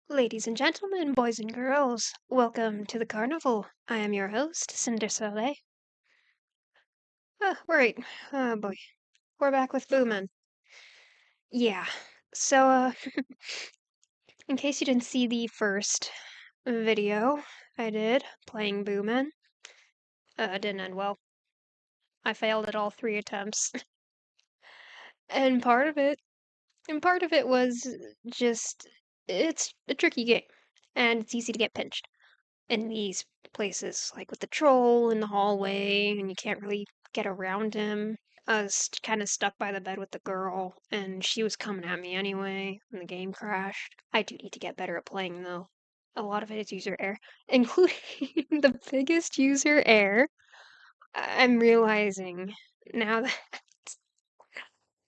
Ladies and gentlemen, boys and girls, welcome to the carnival. I am your host, Cinder Soleil. Right. Oh boy. We're back with Boomin. Yeah. So, in case you didn't see the first video I did playing Boomin, it didn't end well. I failed at all three attempts. and part of it was just, it's a tricky game. And it's easy to get pinched in these places, like with the troll in the hallway, and you can't really get around him. I was kind of stuck by the bed with the girl, and she was coming at me anyway, and the game crashed. I do need to get better at playing, though. A lot of it is user error, including the biggest user error. I'm realizing now that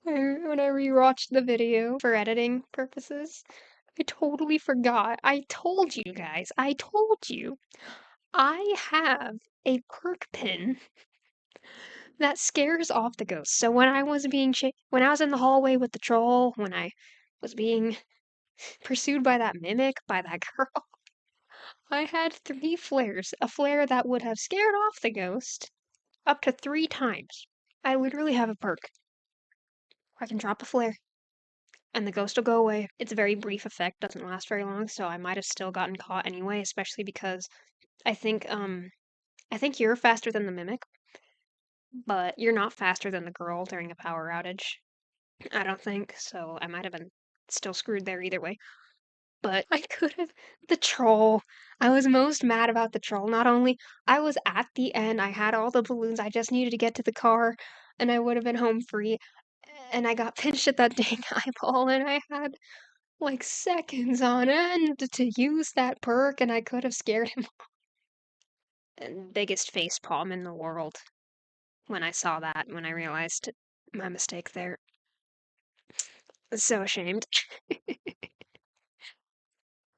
when I rewatched the video for editing purposes, I totally forgot. I told you guys, I told you I have a perk pin that scares off the ghosts. So when I was when I was in the hallway with the troll, when I was being pursued by that mimic, by that girl, I had three flares. A flare that would have scared off the ghost up to 3 times. I literally have a perk. I can drop a flare and the ghost will go away. It's a very brief effect, doesn't last very long, so I might have still gotten caught anyway, especially because I think I think you're faster than the mimic, but you're not faster than the girl during a power outage. I don't think, so I might have been still screwed there either way. But I could have. The troll. I was most mad about the troll. Not only I was at the end, I had all the balloons, I just needed to get to the car, and I would have been home free. And I got pinched at that dang eyeball, and I had like seconds on end to use that perk, and I could have scared him. And biggest face palm in the world when I saw that, when I realized my mistake there. So ashamed.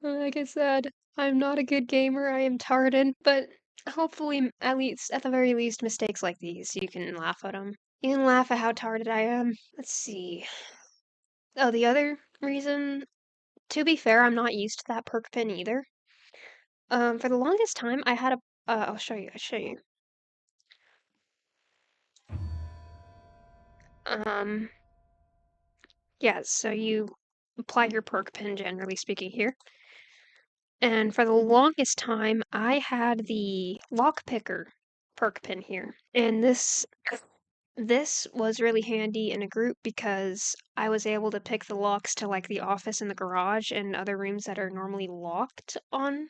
Like I said, I'm not a good gamer, I am tarded, but hopefully, at least, at the very least, mistakes like these, you can laugh at them. You can laugh at how tarded I am. Let's see. Oh, the other reason, to be fair, I'm not used to that perk pin either. For the longest time, I had a, I'll show you. Um, yeah, so you apply your perk pin, generally speaking, here. And for the longest time, I had the lockpicker perk pin here. And this was really handy in a group because I was able to pick the locks to like the office and the garage and other rooms that are normally locked on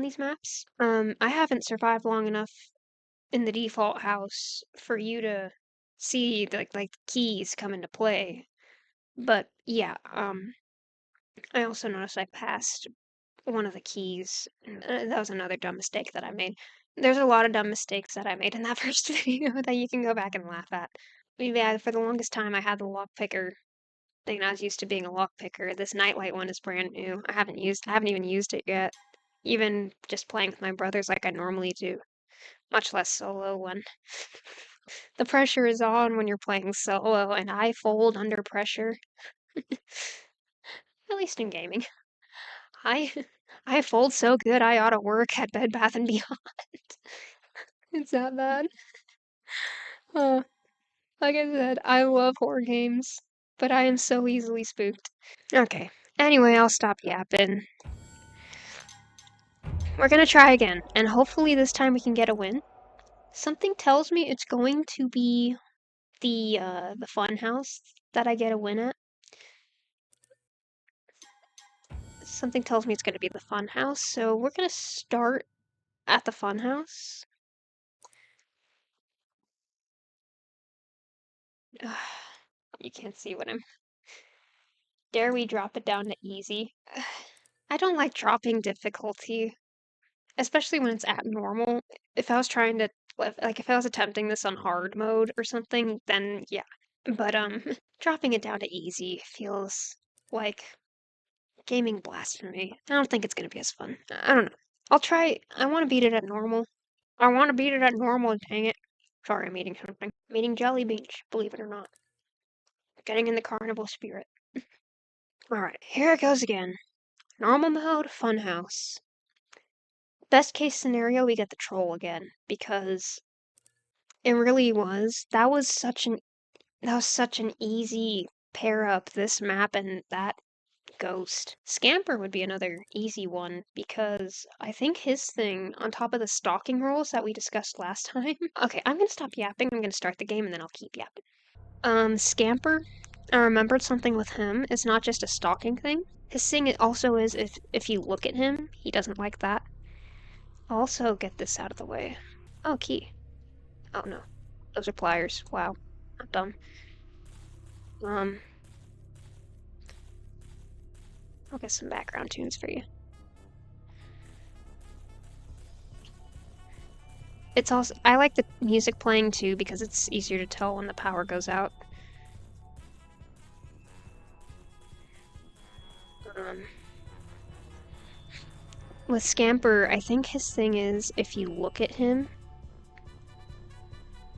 these maps. I haven't survived long enough in the default house for you to see like keys come into play. But yeah, I also noticed I passed one of the keys. That was another dumb mistake that I made. There's a lot of dumb mistakes that I made in that first video that you can go back and laugh at. Yeah, for the longest time I had the lockpicker thing. I was used to being a lockpicker. This nightlight one is brand new. I haven't even used it yet. Even just playing with my brothers like I normally do. Much less solo when the pressure is on when you're playing solo and I fold under pressure. At least in gaming. I I fold so good I ought to work at Bed Bath and Beyond. It's that bad. Uh, like I said, I love horror games, but I am so easily spooked. Okay. Anyway, I'll stop yapping. We're gonna try again, and hopefully this time we can get a win. Something tells me it's going to be the fun house that I get a win at. Something tells me it's gonna be the fun house, so we're gonna start at the fun house. You can't see what I'm. Dare we drop it down to easy? I don't like dropping difficulty, especially when it's at normal. If I was trying to, like, if I was attempting this on hard mode or something, then yeah. But, dropping it down to easy feels like gaming blasphemy. I don't think it's gonna be as fun. I don't know. I'll try. I want to beat it at normal. I want to beat it at normal, dang it. Sorry, I'm eating something. I'm eating jelly beans, believe it or not. Getting in the carnival spirit. Alright, here it goes again. Normal mode, funhouse. Best case scenario, we get the troll again, because it really was. That was such an easy pair up, this map and that ghost. Scamper would be another easy one, because I think his thing, on top of the stalking rules that we discussed last time. Okay, I'm gonna stop yapping, I'm gonna start the game, and then I'll keep yapping. Scamper, I remembered something with him. It's not just a stalking thing. His thing also is if you look at him, he doesn't like that. I'll also get this out of the way. Oh, key. Oh no. Those are pliers. Wow. I'm dumb. I'll get some background tunes for you. It's also, I like the music playing too because it's easier to tell when the power goes out. With Scamper, I think his thing is if you look at him,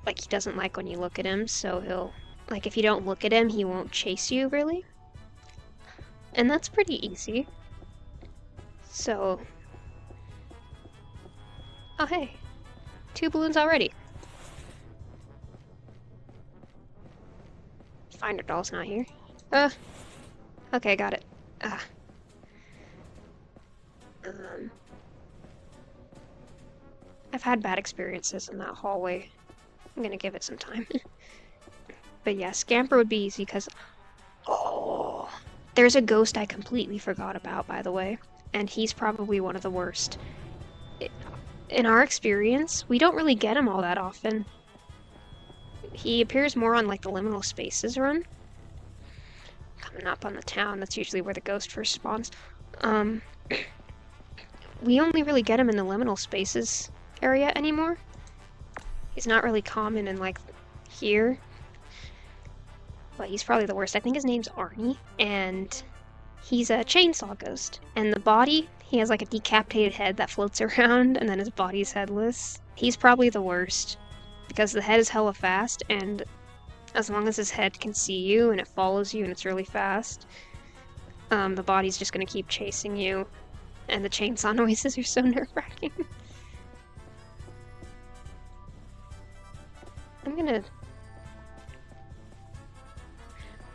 like he doesn't like when you look at him, so he'll, like if you don't look at him, he won't chase you really. And that's pretty easy. So, oh hey, 2 balloons already. Finder doll's not here. Okay, got it. I've had bad experiences in that hallway. I'm gonna give it some time. But yeah, Scamper would be easy because... Oh! There's a ghost I completely forgot about, by the way. And he's probably one of the worst. In our experience, we don't really get him all that often. He appears more on, like, the liminal spaces run. Coming up on the town, that's usually where the ghost first spawns. We only really get him in the liminal spaces area anymore. He's not really common in, like, here. But he's probably the worst. I think his name's Arnie, and he's a chainsaw ghost. And the body, he has like a decapitated head that floats around, and then his body's headless. He's probably the worst, because the head is hella fast, and as long as his head can see you, and it follows you, and it's really fast, the body's just gonna keep chasing you, and the chainsaw noises are so nerve-wracking.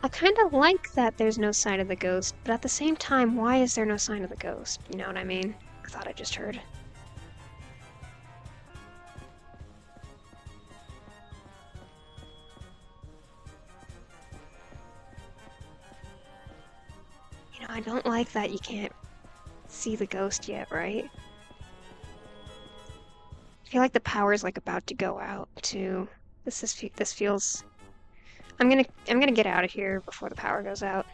I kind of like that there's no sign of the ghost, but at the same time, why is there no sign of the ghost? You know what I mean? I thought I just heard. You know, I don't like that you can't see the ghost yet, right? I feel like the power's like about to go out too. This feels... I'm gonna get out of here before the power goes out.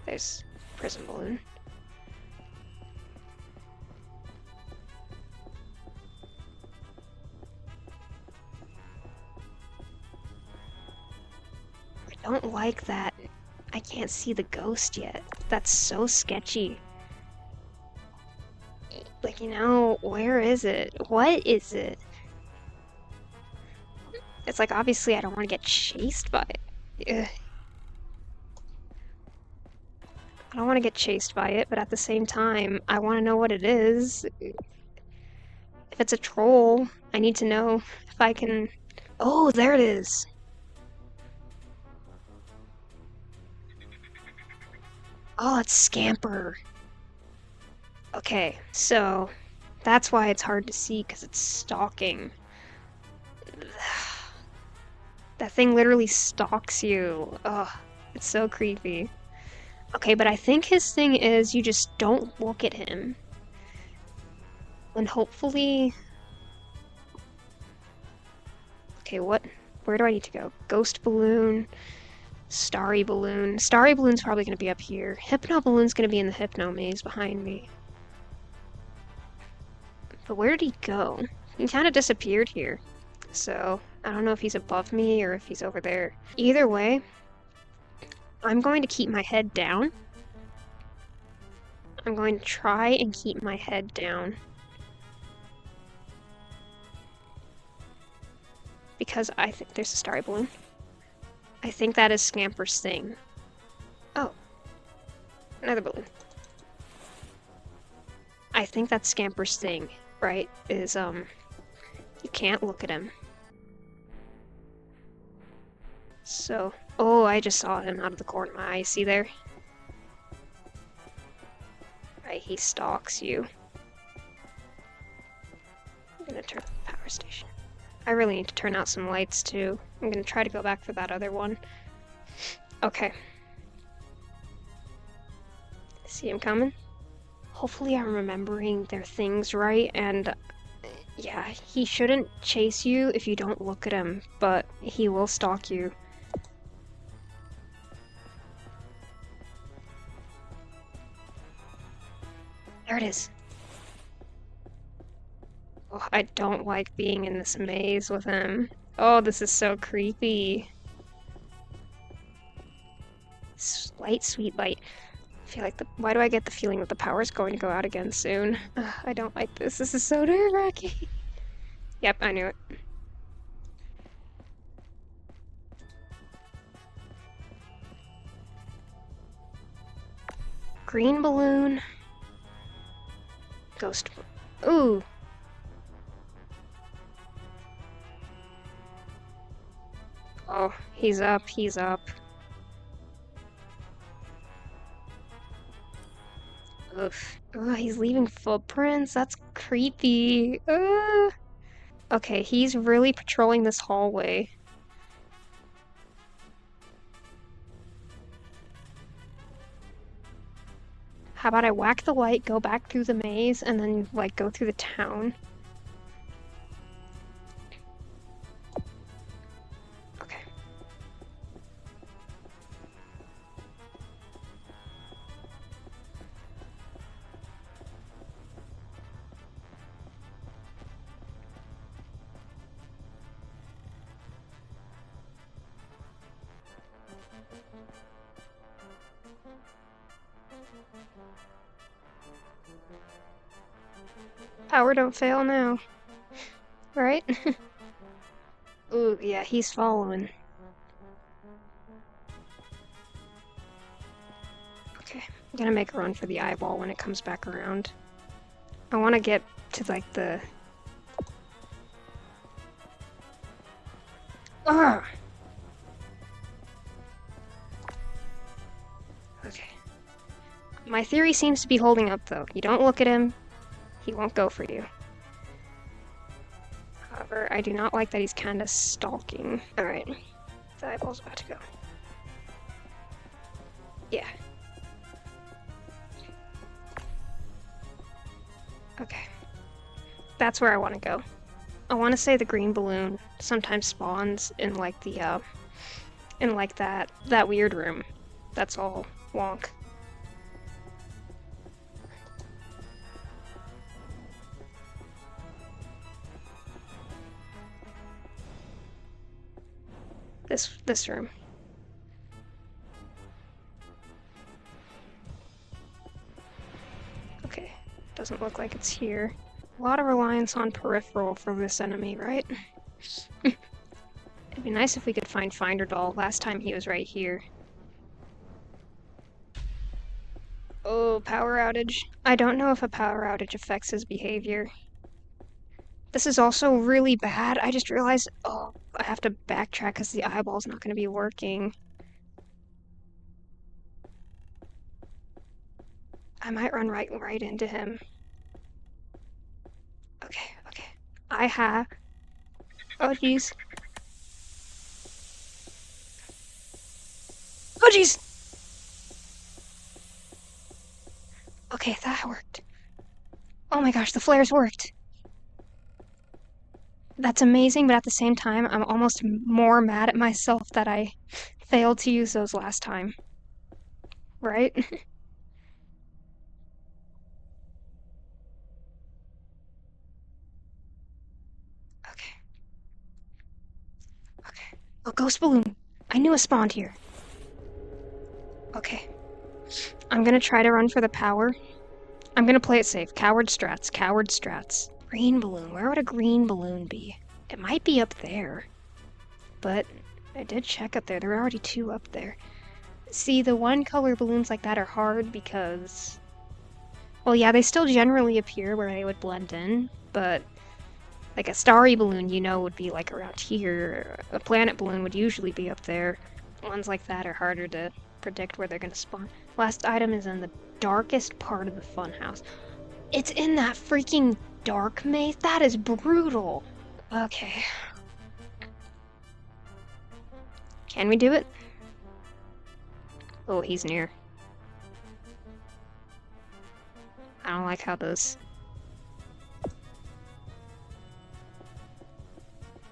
There's prison balloon. I don't like that I can't see the ghost yet. That's so sketchy. Like, you know, where is it? What is it? It's like, obviously I don't want to get chased by it. Ugh. I don't want to get chased by it, but at the same time, I want to know what it is. If it's a troll, I need to know if I can... Oh, there it is! Oh, it's Scamper. Okay, so that's why it's hard to see, because it's stalking. That thing literally stalks you. Ugh, it's so creepy. Okay, but I think his thing is you just don't look at him. And hopefully... Okay, where do I need to go? Ghost balloon, starry balloon. Starry balloon's probably gonna be up here. Hypno balloon's gonna be in the hypno maze behind me. But where did he go? He kind of disappeared here. So, I don't know if he's above me or if he's over there. Either way, I'm going to keep my head down. I'm going to try and keep my head down. because I think there's a starry balloon. I think that is Scamper's thing. Oh, another balloon. I think that's Scamper's thing, right? Is, you can't look at him. So, oh, I just saw him out of the corner of my eye. See there? Right, he stalks you. I'm gonna turn on the power station. I really need to turn out some lights too. I'm gonna try to go back for that other one. Okay. See him coming? Hopefully I'm remembering their things right, and yeah, he shouldn't chase you if you don't look at him, but he will stalk you. There it is. Oh, I don't like being in this maze with him. Oh, this is so creepy. Light, sweet light. I feel like why do I get the feeling that the power's going to go out again soon? Ugh, I don't like this. This is so nerve-wracking. Yep, I knew it. Green balloon. Ghost. Ooh. Oh, he's up, he's up. Oof. Ugh, he's leaving footprints? That's creepy. Ugh. Okay, he's really patrolling this hallway. How about I whack the light, go back through the maze, and then, like, go through the town? Okay. Power don't fail now. Right? Ooh, yeah, he's following. Okay, I'm gonna make a run for the eyeball when it comes back around. I want to get to, like, the... Ugh! Okay. My theory seems to be holding up, though. You don't look at him, he won't go for you. However, I do not like that he's kind of stalking. Alright, the eyeball's about to go. Yeah. Okay. That's where I want to go. I want to say the green balloon sometimes spawns in, like, the, in, like, that weird room. That's all wonk. This room. Okay, doesn't look like it's here. A lot of reliance on peripheral for this enemy, right? It'd be nice if we could find Finder Doll. Last time he was right here. Oh, power outage. I don't know if a power outage affects his behavior. This is also really bad. I just realized, oh, I have to backtrack because the eyeball's not going to be working. I might run right into him. Okay. I have... Oh, jeez. Oh, jeez! Okay, that worked. Oh my gosh, the flares worked. That's amazing, but at the same time, I'm almost more mad at myself that I failed to use those last time. Right? Okay. Oh, ghost balloon. I knew it spawned here. Okay. I'm gonna try to run for the power. I'm gonna play it safe. Coward strats. Green balloon. Where would a green balloon be? It might be up there. but I did check up there. There were already 2 up there. See, the one color balloons like that are hard because, well, yeah, they still generally appear where they would blend in, but like a starry balloon, you know, would be like around here. A planet balloon would usually be up there. Ones like that are harder to predict where they're gonna spawn. Last item is in the darkest part of the funhouse. It's in that freaking dark maze? That is brutal. Okay. Can we do it? Oh, he's near. I don't like how those...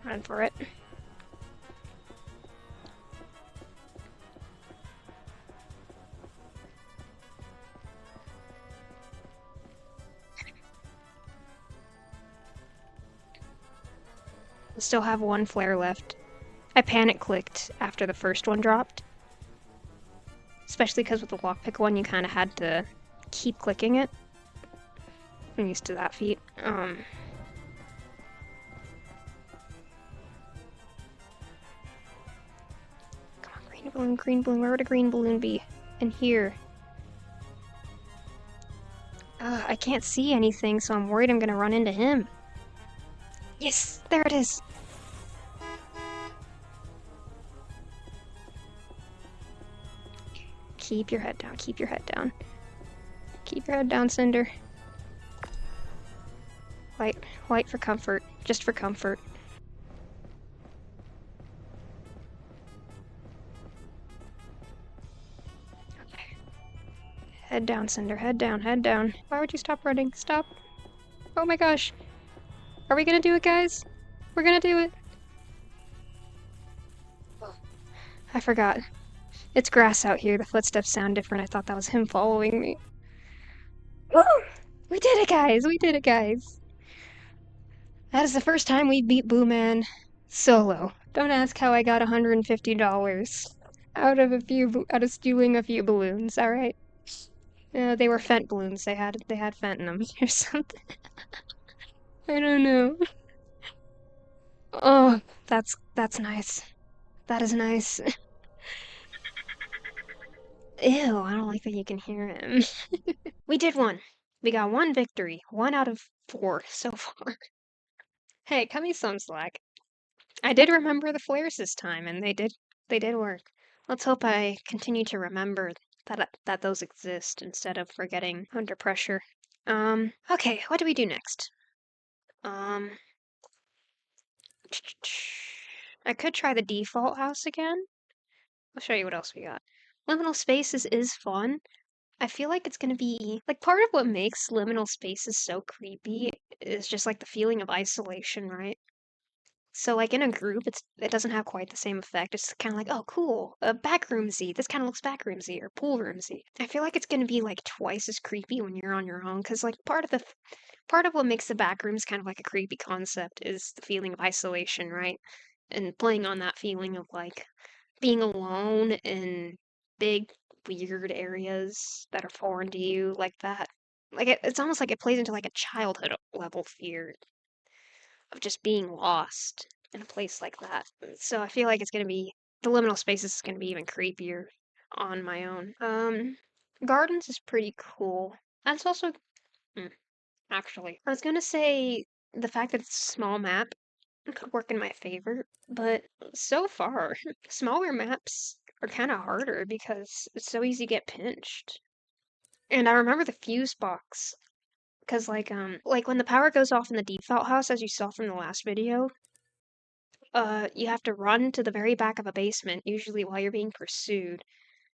Run for it. I still have 1 flare left. I panic clicked after the first one dropped. Especially because with the lockpick one, you kind of had to keep clicking it. I'm used to that feat. Come on, green balloon, green balloon. Where would a green balloon be? In here. I can't see anything, so I'm worried I'm gonna run into him. Yes, there it is. Keep your head down, keep your head down. Keep your head down, Cinder. White for comfort. Just for comfort. Okay. Head down, Cinder. Head down, head down. Why would you stop running? Stop. Oh my gosh. Are we gonna do it, guys? We're gonna do it. I forgot. It's grass out here. The footsteps sound different. I thought that was him following me. Woo! We did it, guys! We did it, guys! That is the first time we beat Boo Man solo. Don't ask how I got $150 out of stealing a few balloons. All right. They were Fent balloons. They had Fent in them or something. I don't know. Oh, that's nice. That is nice. Ew, I don't like that you can hear him. We did one. We got 1 victory. 1 out of 4 so far. Hey, cut me some slack. I did remember the flares this time, and they did work. Let's hope I continue to remember that those exist instead of forgetting under pressure. Okay, what do we do next? I could try the default house again. I'll show you what else we got. Liminal spaces is fun. I feel like it's gonna be like part of what makes liminal spaces so creepy is just like the feeling of isolation, right? So like in a group, it doesn't have quite the same effect. It's kind of like, oh, cool, backroomsy. This kind of looks backroomsy or pool roomsy. I feel like it's gonna be like twice as creepy when you're on your own, because like part of what makes the backrooms kind of like a creepy concept is the feeling of isolation, right? And playing on that feeling of like being alone in big weird areas that are foreign to you, like that. Like it's almost like it plays into like a childhood level fear of just being lost in a place like that. So I feel like it's gonna be the liminal spaces is gonna be even creepier on my own. Gardens is pretty cool. That's also actually. I was gonna say the fact that it's a small map could work in my favor, but so far, smaller maps are kind of harder because it's so easy to get pinched. And I remember the fuse box because like when the power goes off in the default house, as you saw from the last video, you have to run to the very back of a basement, usually while you're being pursued,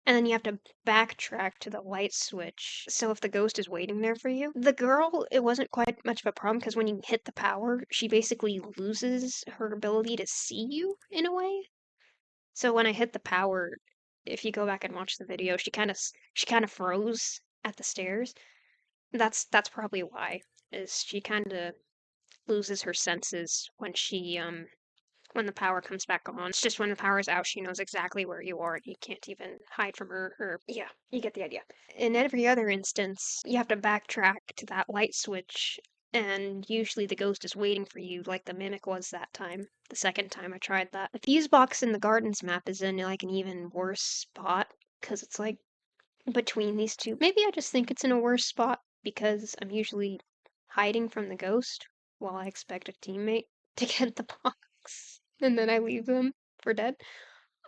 and then you have to backtrack to the light switch. So if the ghost is waiting there for you, the girl, it wasn't quite much of a problem because when you hit the power, she basically loses her ability to see you in a way. So when I hit the power, if you go back and watch the video, she kind of froze at the stairs. That's probably why, is she kind of loses her senses when the power comes back on. It's just when the power's out, she knows exactly where you are and you can't even hide from her. Or, yeah, you get the idea. In every other instance, you have to backtrack to that light switch and usually the ghost is waiting for you, like the mimic was that time. The second time I tried that. The fuse box in the gardens map is in like an even worse spot because it's like between these two. Maybe I just think it's in a worse spot because I'm usually hiding from the ghost while I expect a teammate to get the box, and then I leave them for dead.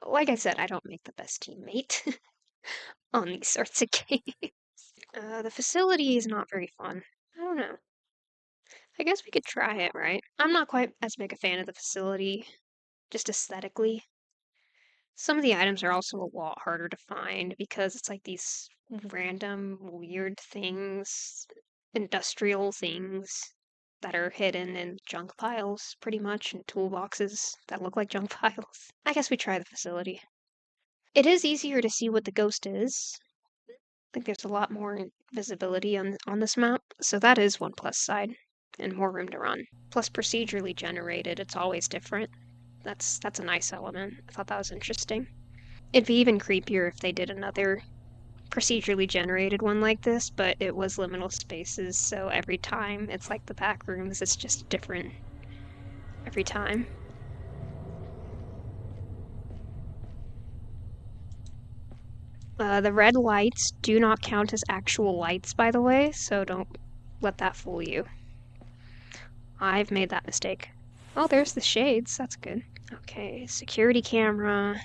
Like I said, I don't make the best teammate on these sorts of games. The facility is not very fun. I don't know. I guess we could try it, right? I'm not quite as big a fan of the facility, just aesthetically. Some of the items are also a lot harder to find because it's like these random weird things, industrial things that are hidden in junk piles, pretty much, and toolboxes that look like junk piles. I guess we try the facility. It is easier to see what the ghost is. I think there's a lot more visibility on this map, so that is one plus side, and more room to run. Plus procedurally generated, it's always different. That's a nice element. I thought that was interesting. It'd be even creepier if they did another procedurally generated one like this, but it was liminal spaces, so every time it's like the back rooms, it's just different every time. The red lights do not count as actual lights, by the way, so don't let that fool you. I've made that mistake. Oh, there's the shades. That's good. Okay, security camera.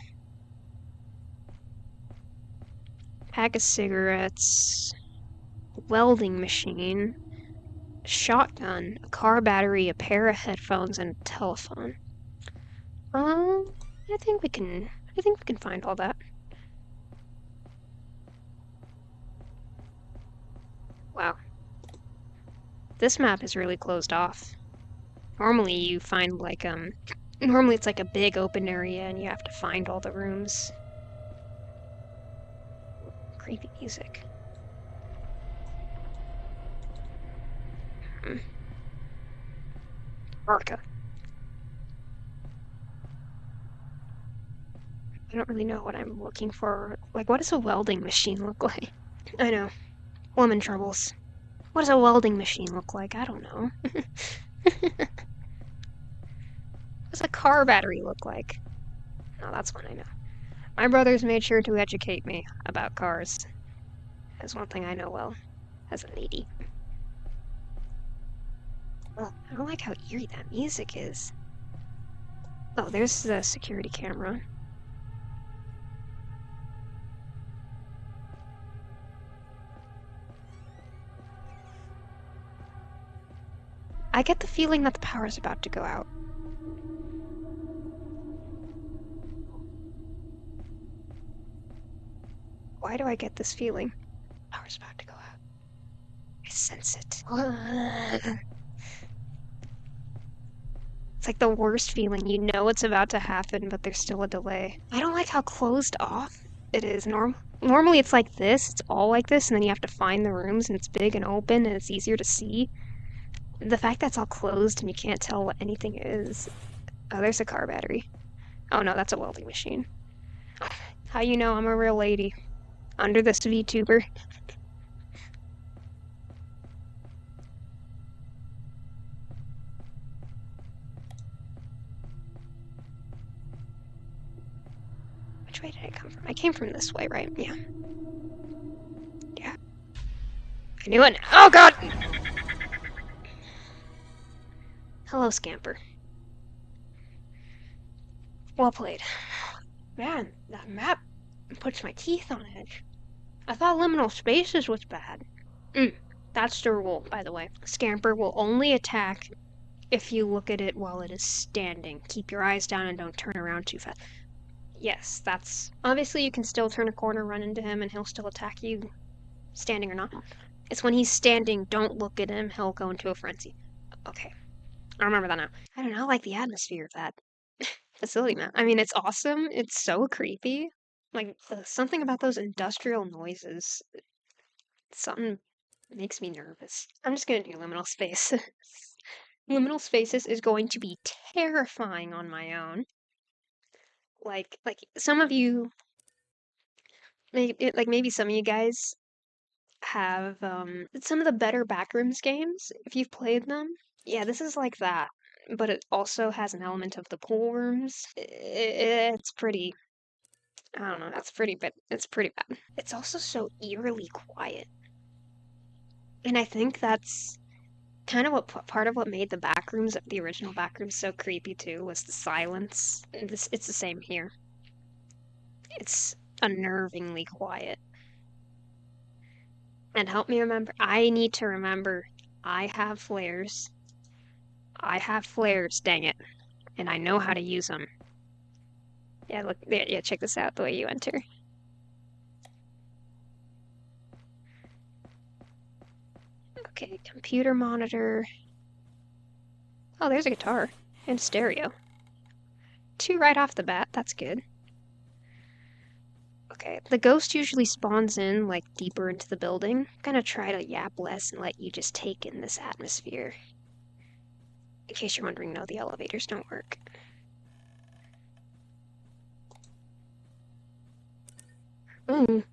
Pack of cigarettes. Welding machine. Shotgun. A car battery, a pair of headphones, and a telephone. I think we can... I think we can find all that. Wow. This map is really closed off. Normally you find like, normally it's like a big open area and you have to find all the rooms. Creepy music. Arca. I don't really know what I'm looking for. Like, what does a welding machine look like? I know. Woman troubles. What does a welding machine look like? I don't know. What does a car battery look like? No, that's one I know. My brothers made sure to educate me about cars. That's one thing I know well, as a lady. Well, I don't like how eerie that music is. Oh, there's the security camera. I get the feeling that the power's about to go out. Why do I get this feeling? Power's about to go out. I sense it. It's like the worst feeling. You know it's about to happen, but there's still a delay. I don't like how closed off it is. Normally it's like this. It's all like this, and then you have to find the rooms, and it's big and open, and it's easier to see. The fact that it's all closed and you can't tell what anything is. Oh, there's a car battery. Oh no, that's a welding machine. How you know I'm a real lady? Under this VTuber. Which way did I come from? I came from this way, right? Yeah. Yeah. I knew it. Oh god! Hello, Scamper. Well played. Man, that map puts my teeth on edge. I thought liminal spaces was bad. That's the rule, by the way. Scamper will only attack if you look at it while it is standing. Keep your eyes down and don't turn around too fast. Yes, that's... Obviously, you can still turn a corner, run into him, and he'll still attack you, standing or not. It's when he's standing, don't look at him, he'll go into a frenzy. Okay. I remember that now. I don't know, I like the atmosphere of that facility map. I mean, it's awesome. It's so creepy. Like, something about those industrial noises. Something makes me nervous. I'm just gonna do liminal spaces. Liminal spaces is going to be terrifying on my own. Like some of you, maybe some of you guys have some of the better Backrooms games, if you've played them. Yeah, this is like that, but it also has an element of the pool rooms. It's pretty, I don't know, that's pretty bad. It's pretty bad. It's also so eerily quiet. And I think that's kind of what part of what made the original Backrooms, so creepy too, was the silence. It's the same here. It's unnervingly quiet. And help me remember, I need to remember I have flares. I have flares, dang it. And I know how to use them. Yeah, look, yeah, check this out, the way you enter. Okay, computer monitor. Oh, there's a guitar. And stereo. Two right off the bat, that's good. Okay, the ghost usually spawns in, like, deeper into the building. I'm gonna try to yap less and let you just take in this atmosphere. In case you're wondering, no, the elevators don't work. Ooh.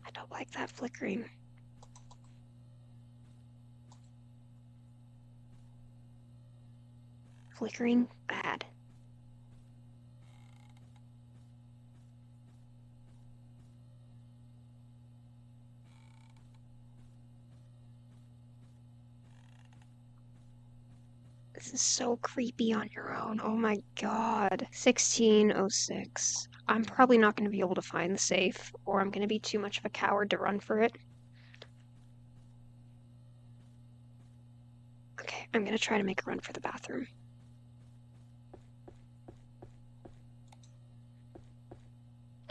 I don't like that flickering. Flickering? Bad. This is so creepy on your own. Oh my god. 1606. I'm probably not going to be able to find the safe, or I'm going to be too much of a coward to run for it. Okay, I'm going to try to make a run for the bathroom.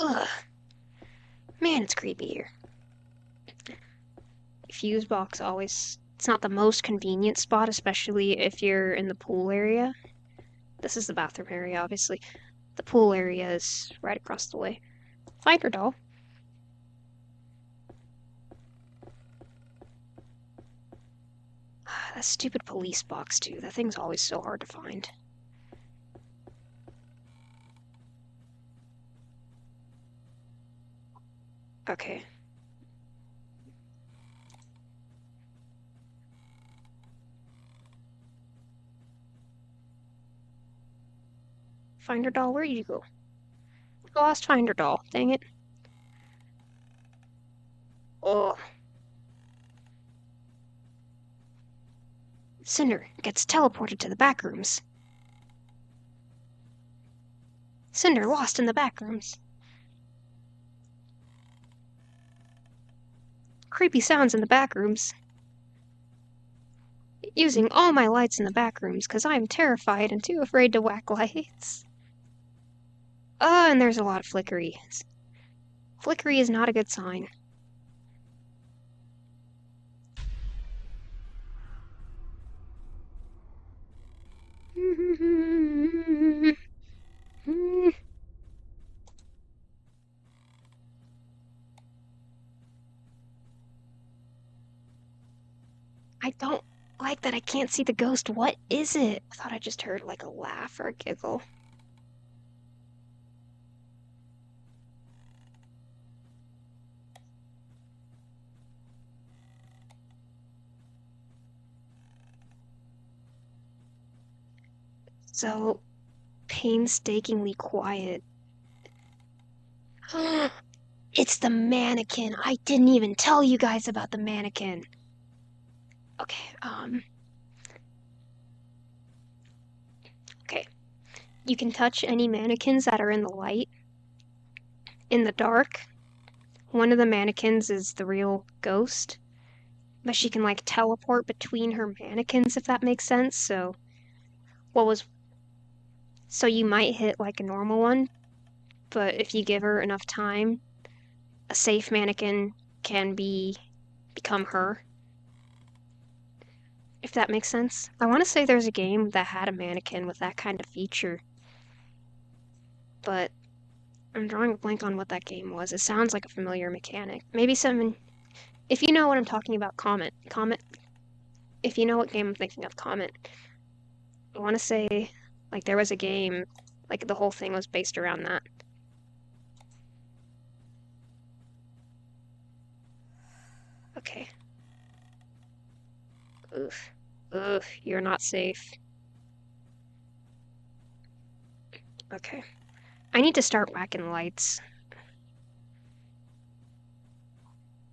Ugh. Man, it's creepy here. Fuse box always... It's not the most convenient spot, especially if you're in the pool area. This is the bathroom area, obviously. The pool area is right across the way. Find her doll. That stupid police box, too. That thing's always so hard to find. Okay. Find her doll, where'd you go? Lost Find her doll, dang it. Oh. Cinder gets teleported to the backrooms. Cinder lost in the backrooms. Creepy sounds in the backrooms. Using all my lights in the backrooms because I'm terrified and too afraid to whack lights. And there's a lot of flickery. Flickery is not a good sign. I don't like that I can't see the ghost. What is it? I thought I just heard like a laugh or a giggle. So painstakingly quiet. It's the mannequin. I didn't even tell you guys about the mannequin. Okay, okay. You can touch any mannequins that are in the light. In the dark, one of the mannequins is the real ghost, but she can like teleport between her mannequins if that makes sense. What was so you might hit like a normal one, but if you give her enough time, a safe mannequin can become her. If that makes sense. I want to say there's a game that had a mannequin with that kind of feature, but I'm drawing a blank on what that game was. It sounds like a familiar mechanic. Maybe someone, if you know what I'm talking about, comment. If you know what game I'm thinking of, comment. I want to say, like, there was a game Like the whole thing was based around that. Okay. Oof. Oof, you're not safe. Okay. I need to start whacking lights.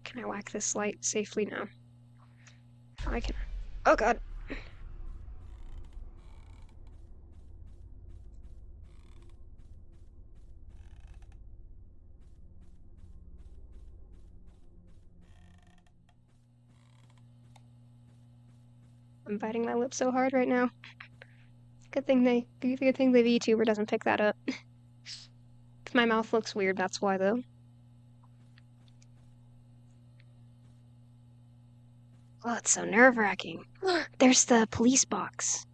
Can I whack this light safely now? I can. Oh god. I'm biting my lip so hard right now. Good thing the VTuber doesn't pick that up. If my mouth looks weird, that's why though. Oh, it's so nerve-wracking. There's the police box.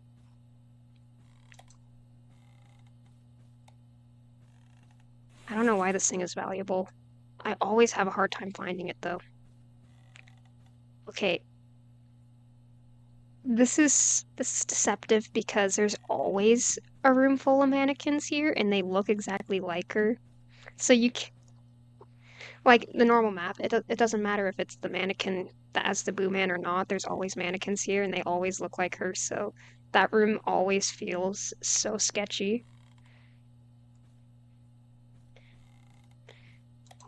I don't know why this thing is valuable. I always have a hard time finding it though. Okay, this is deceptive because there's always a room full of mannequins here and they look exactly like her. So like the normal map, it doesn't matter if it's the mannequin that has the Boo Man or not. There's always mannequins here, and they always look like her. So that room always feels so sketchy.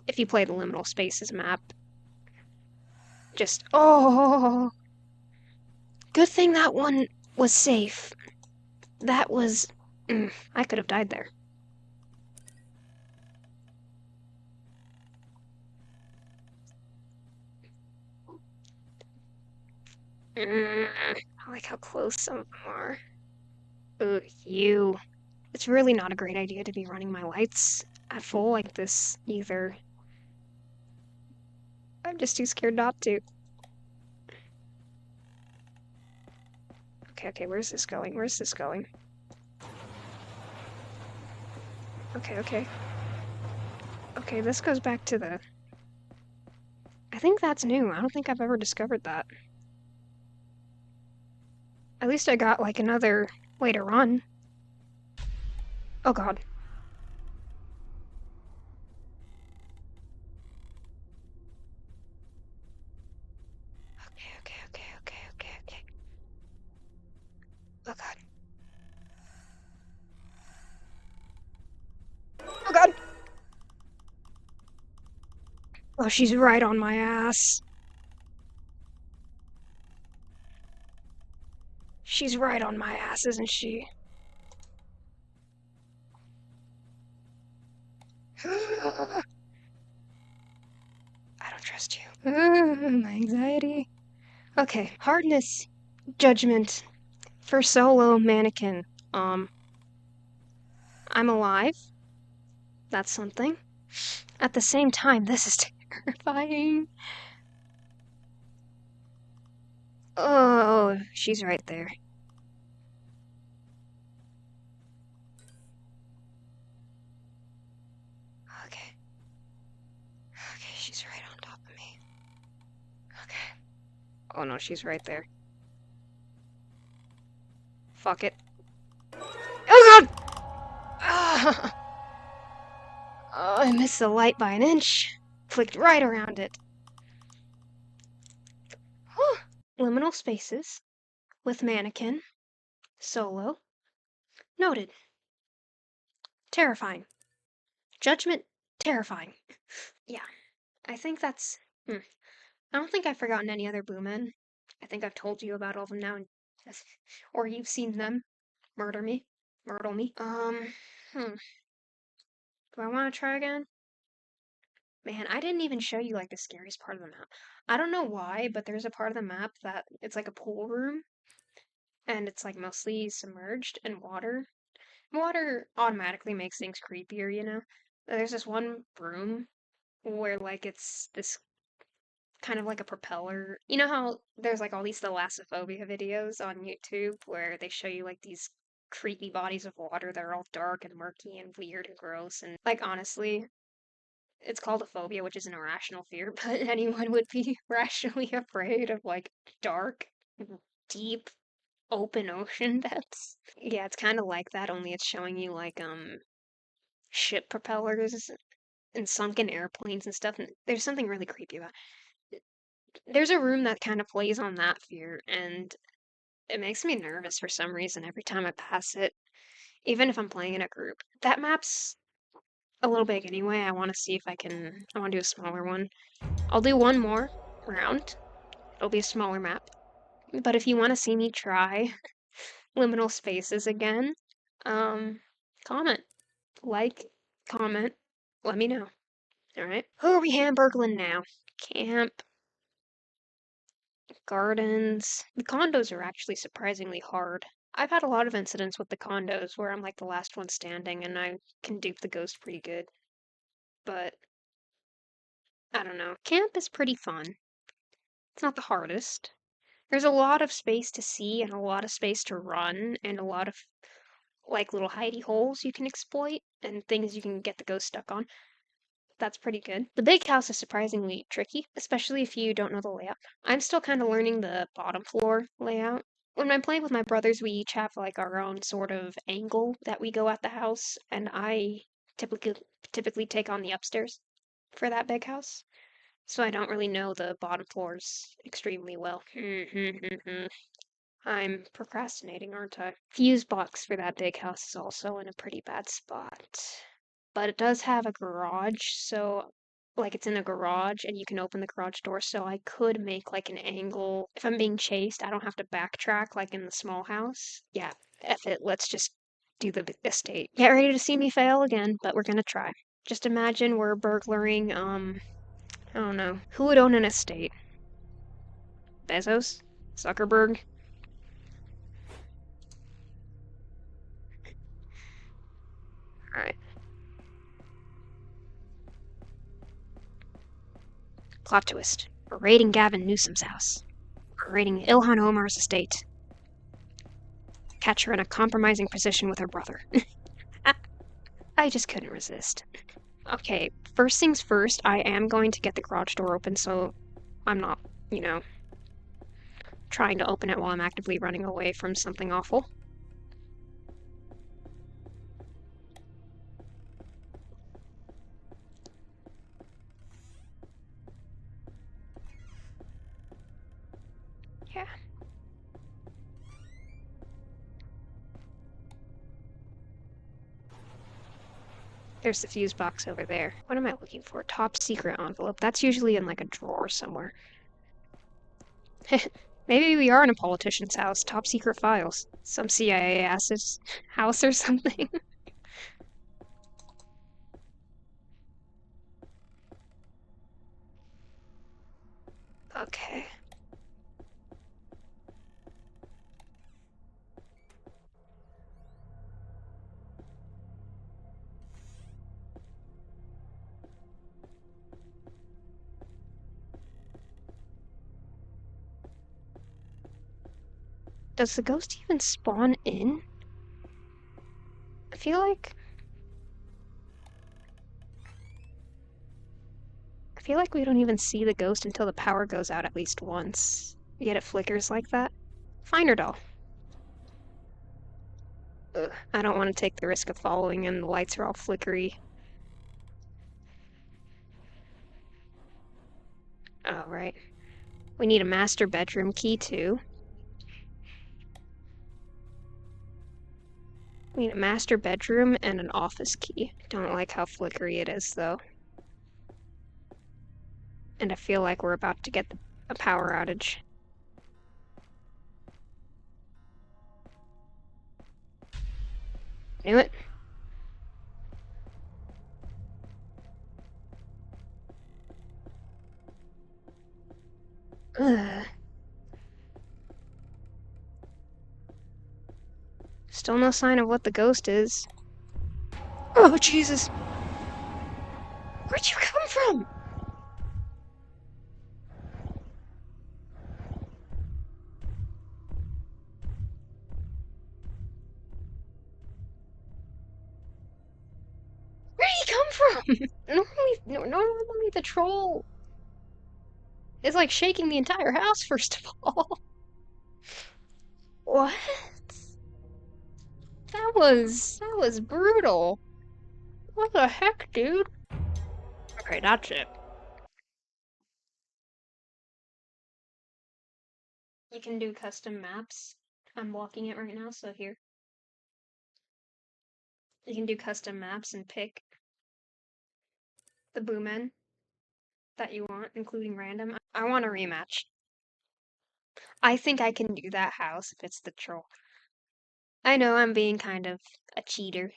If you play the Liminal Spaces map, just good thing that one was safe. That was I could have died there. I like how close some of them are. Ugh, you. It's really not a great idea to be running my lights at full like this either. I'm just too scared not to. Okay, where's this going? Where's this going? Okay. Okay, this goes back to the... I think that's new. I don't think I've ever discovered that. At least I got, like, another way to run. Oh god. Okay. Oh god. Oh god! Oh, she's right on my ass. She's right on my ass, isn't she? I don't trust you. My anxiety. Okay, hardness. Judgment. For solo mannequin. I'm alive. That's something. At the same time, this is terrifying. Oh, she's right there. Okay. Okay, she's right on top of me. Okay. Oh no, she's right there. Fuck it. Oh god! Ah! Oh, I missed the light by an inch. Clicked right around it. Liminal spaces. With mannequin. Solo. Noted. Terrifying. Judgment. Terrifying. Yeah, I think that's... I don't think I've forgotten any other Boo Men. I think I've told you about all of them now, or you've seen them murder me. Myrtle me. Do I want to try again? Man, I didn't even show you like the scariest part of the map. I don't know why, but there's a part of the map that it's like a pool room and it's like mostly submerged in water. Water automatically makes things creepier, you know? There's this one room where like it's this kind of like a propeller. You know how there's like all these thalassophobia videos on YouTube where they show you like these creepy bodies of water that are all dark and murky and weird and gross and like honestly it's called a phobia, which is an irrational fear, but anyone would be rationally afraid of like dark, deep, open ocean depths. Yeah, it's kind of like that, only it's showing you like ship propellers and sunken airplanes and stuff. And there's something really creepy about it. There's a room that kind of plays on that fear, and it makes me nervous for some reason every time I pass it, even if I'm playing in a group. That map's a little big anyway. I want to see if I want to do a smaller one. I'll do one more round. It'll be a smaller map. But if you want to see me try liminal spaces again, um, comment, like, comment, let me know. All right. Who are we hamburgling now? Camp, gardens. The condos are actually surprisingly hard. I've had a lot of incidents with the condos where I'm like the last one standing and I can dupe the ghost pretty good. But I don't know. Camp is pretty fun. It's not the hardest. There's a lot of space to see and a lot of space to run and a lot of like little hidey holes you can exploit and things you can get the ghost stuck on. That's pretty good. The big house is surprisingly tricky, especially if you don't know the layout. I'm still kind of learning the bottom floor layout. When I'm playing with my brothers, we each have like our own sort of angle that we go at the house, and I typically typically take on the upstairs for that big house. So I don't really know the bottom floors extremely well. I'm procrastinating, aren't I? Fuse box for that big house is also in a pretty bad spot. But it does have a garage, so like it's in a garage and you can open the garage door, so I could make like an angle. If I'm being chased, I don't have to backtrack like in the small house. Yeah, F it, let's just do the estate. Get ready to see me fail again, but we're gonna try. Just imagine we're burglaring, I don't know. Who would own an estate? Bezos? Zuckerberg? Alright. Plot twist. We're raiding Gavin Newsom's house. We're raiding Ilhan Omar's estate. Catch her in a compromising position with her brother. I just couldn't resist. Okay, first things first, I am going to get the garage door open so I'm not, you know, trying to open it while I'm actively running away from something awful. Yeah. There's the fuse box over there. What am I looking for? Top secret envelope. That's usually in like a drawer somewhere. Maybe we are in a politician's house. Top secret files. Some CIA ass's house or something. Okay. Does the ghost even spawn in? I feel like we don't even see the ghost until the power goes out at least once. Yet it flickers like that. Finder doll. Ugh, I don't want to take the risk of following him. The lights are all flickery. Oh, right. We need a master bedroom key, too. We need a master bedroom and an office key. Don't like how flickery it is, though. And I feel like we're about to get a power outage. Knew it. Ugh. Still no sign of what the ghost is. Oh, Jesus! Where'd you come from? Where'd he come from? Normally the troll is like shaking the entire house, first of all. What? That was brutal. What the heck, dude? Okay, that's it. You can do custom maps. I'm walking it right now, so here. You can do custom maps and pick the boom that you want, including random. I want a rematch. I think I can do that house if it's the troll. I know I'm being kind of a cheater.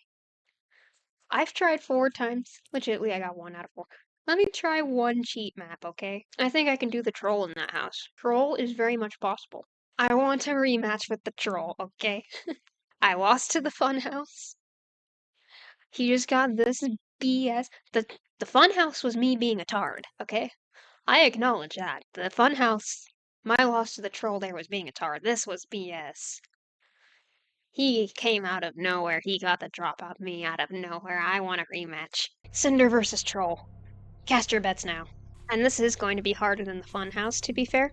I've tried 4 times. Legitimately, I got 1 out of 4. Let me try one cheat map, okay? I think I can do the troll in that house. Troll is very much possible. I want a rematch with the troll, okay? I lost to the funhouse. He just got this BS. The funhouse was me being a tard, okay? I acknowledge that. The funhouse, my loss to the troll there was being a tard. This was BS. He came out of nowhere. He got the drop on me out of nowhere. I want a rematch. Cinder versus Troll. Cast your bets now. And this is going to be harder than the funhouse, to be fair.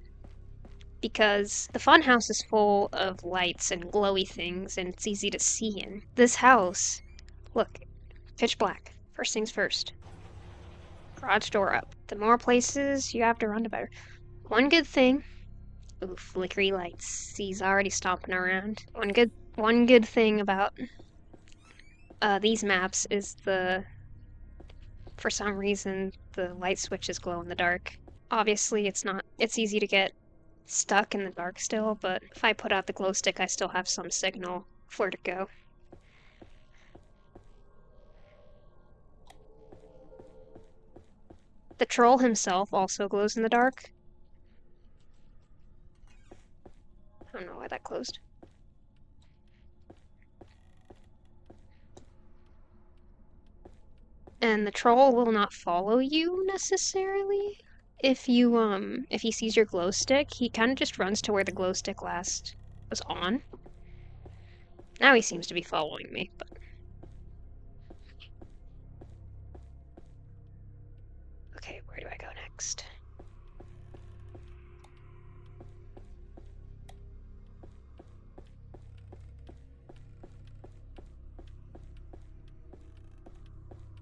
Because the funhouse is full of lights and glowy things, and it's easy to see in. This house, look, pitch black. First things first. Garage door up. The more places you have to run, the better. One good thing. Ooh, flickery lights. He's already stomping around. One good thing about these maps is for some reason, the light switches glow in the dark. Obviously, it's easy to get stuck in the dark still, but if I put out the glow stick, I still have some signal for where to go. The troll himself also glows in the dark. I don't know why that closed. And the troll will not follow you necessarily. If he sees your glow stick, he kind of just runs to where the glow stick last was on. Now he seems to be following me, but okay, where do I go next?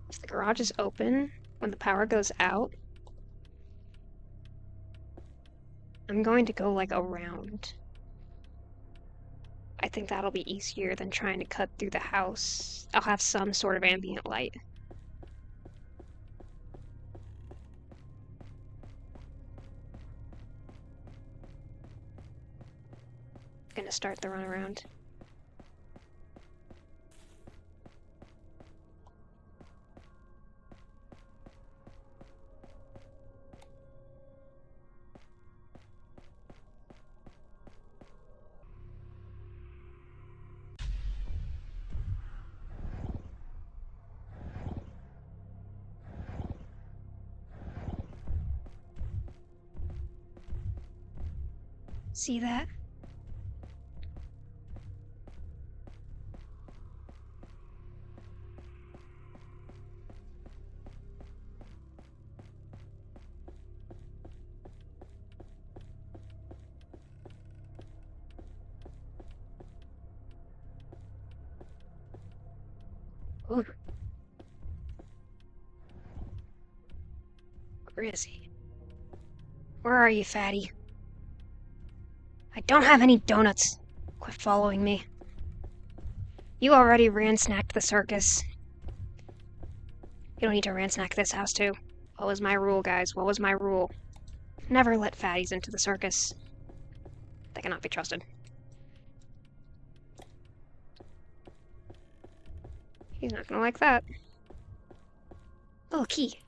If the garage is open when the power goes out, I'm going to go like around. I think that'll be easier than trying to cut through the house. I'll have some sort of ambient light. I'm gonna start the run around. See that? Ooh. Where is he? Where are you, fatty? I don't have any donuts. Quit following me. You already ran-snacked the circus. You don't need to ran-snack this house, too. What was my rule, guys? What was my rule? Never let fatties into the circus. They cannot be trusted. He's not gonna like that. Oh, key.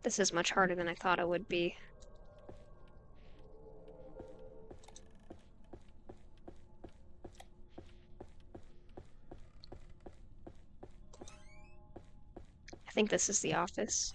This is much harder than I thought it would be. I think this is the office.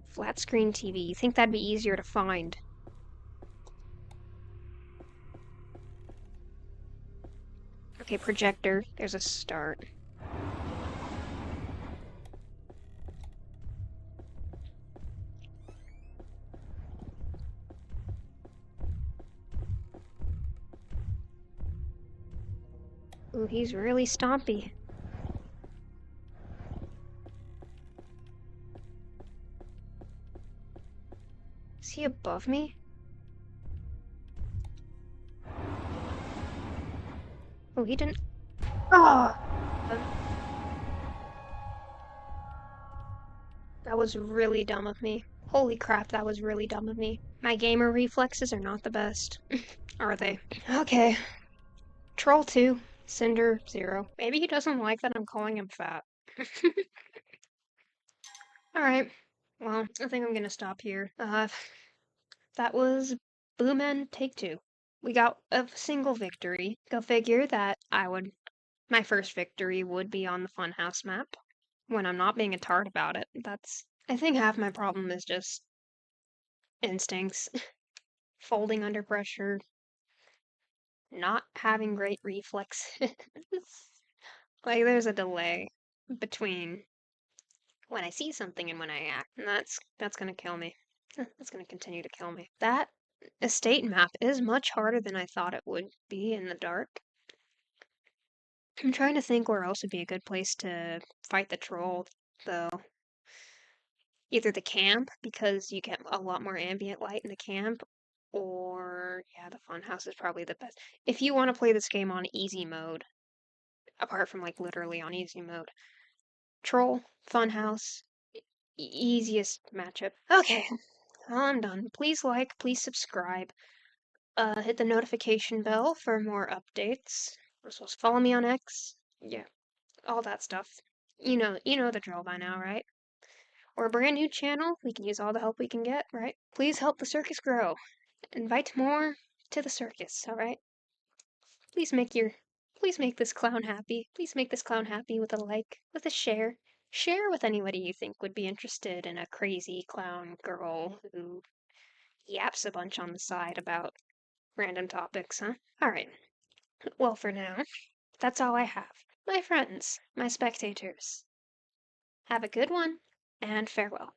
Flat screen TV. You think that'd be easier to find? Okay, projector. There's a start. Ooh, he's really stompy. Is he above me? Oh, he didn't. Oh! That was really dumb of me. Holy crap, that was really dumb of me. My gamer reflexes are not the best. Are they? Okay. Troll 2. Cinder 0. Maybe he doesn't like that I'm calling him fat. Alright. Well, I think I'm gonna stop here. That was Boomen Take 2. We got a single victory. Go figure that my first victory would be on the Funhouse map when I'm not being a tart about it. I think half my problem is just instincts, folding under pressure, not having great reflexes. Like, there's a delay between when I see something and when I act, and that's gonna kill me. That's gonna continue to kill me. That estate map is much harder than I thought it would be in the dark. I'm trying to think where else would be a good place to fight the troll, though. Either the camp, because you get a lot more ambient light in the camp, or, yeah, the funhouse is probably the best. If you want to play this game on easy mode, apart from, like, literally on easy mode, troll, funhouse, easiest matchup. Okay, well, I'm done. Please like, please subscribe. Hit the notification bell for more updates. You're supposed to follow me on X. Yeah, all that stuff. You know the drill by now, right? We're a brand new channel. We can use all the help we can get, right? Please help the circus grow. Invite more to the circus, all right? Please make your please make this clown happy. Please make this clown happy with a like, with a share. Share with anybody you think would be interested in a crazy clown girl who yaps a bunch on the side about random topics, huh? All right. Well, for now, that's all I have. My friends, my spectators, have a good one, and farewell.